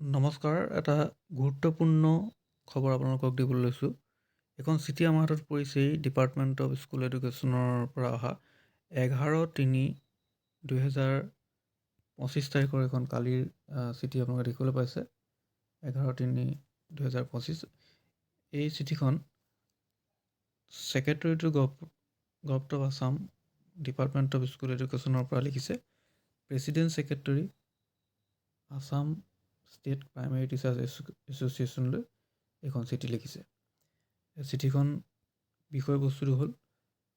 নমস্কাৰ, এটা গুৰুত্বপূৰ্ণ খবৰ আপোনালোকক দিবলৈ লৈছোঁ। এখন চিঠি আমাৰ হাতত পৰিছেই ডিপাৰ্টমেণ্ট অফ স্কুল এডুকেশ্যনৰ পৰা অহা 11/3/2025 তাৰিখৰ এখন কালিৰ চিঠি আপোনালোকে দেখিবলৈ পাইছে। 11/3/2025 এই চিঠিখন secretary to government of Assam department of school এডুকেশ্যনৰ পৰা লিখিছে। President secretary Assam state primary teachers এছ'চিয়েশ্যনলৈ এইখন চিঠি লিখিছে। এই চিঠিখন বিষয়বস্তুটো হ'ল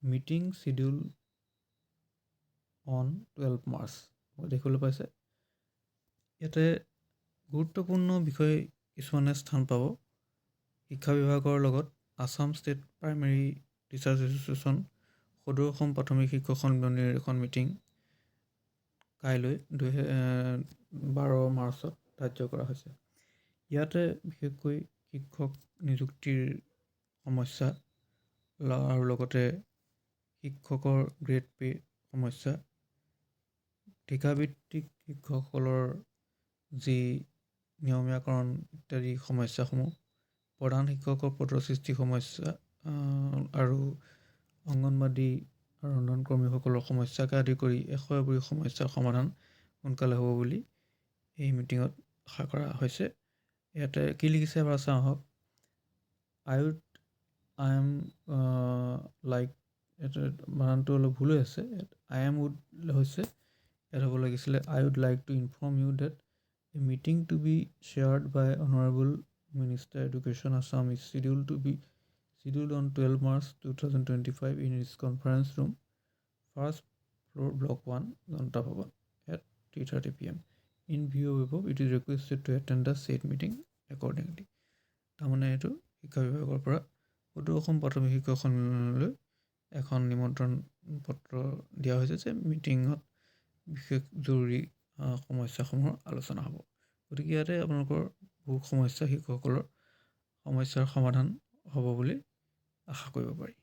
মিটিং চিডিউল অন 12 মাৰ্চ। দেখিবলৈ পাইছে ইয়াতে গুৰুত্বপূৰ্ণ বিষয় কিছুমানে স্থান পাব। শিক্ষা বিভাগৰ লগত Assam state primary teachers association সদৌ অসম প্ৰাথমিক শিক্ষক সন্মিলনীৰ এখন মিটিং কাইলৈ 12 মাৰ্চত ধাৰ্য কৰা হৈছে। ইয়াতে বিশেষকৈ শিক্ষক নিযুক্তিৰ সমস্যা আৰু লগতে শিক্ষকৰ গ্ৰেড পে সমস্যা, ঠিকাভিত্তিক শিক্ষকসকলৰ যি নিয়মীয়াকৰণ ইত্যাদি সমস্যাসমূহ, প্ৰধান শিক্ষকৰ পদৰ সৃষ্টি সমস্যা আৰু অংগনবাদী আৰু ৰন্ধনকৰ্মীসকলৰ সমস্যাকে আদি কৰি এশএবিধ সমস্যাৰ সমাধান সোনকালে হ'ব বুলি এই মিটিঙত আশা কৰা হৈছে। ইয়াতে কি লিখিছে এবাৰ চাওঁ আহক। আই এম লাইক, বানানটো অলপ ভুল হৈ আছে। আই এম উড হৈছে, ইয়াত হ'ব লাগিছিলে I would like to inform you that a meeting to be chaired by honourable minister education Assam is scheduled on 12 March 2025 in its conference room, first floor, block 1, Janta Bhavan at 3:30 p.m. In view of above, it is requested to attend the said meeting accordingly. তাৰমানে এইটো শিক্ষা বিভাগৰ পৰা সদৌ অসম প্ৰাথমিক শিক্ষক সন্মিলনলৈ এখন নিমন্ত্ৰণ পত্ৰ দিয়া হৈছে যে মিটিঙত বিশেষ জৰুৰী সমস্যাসমূহৰ আলোচনা হ'ব। গতিকে ইয়াতে আপোনালোকৰ বহু সমস্যা শিক্ষকসকলৰ সমস্যাৰ সমাধান হ'ব বুলি আশা কৰিব পাৰি।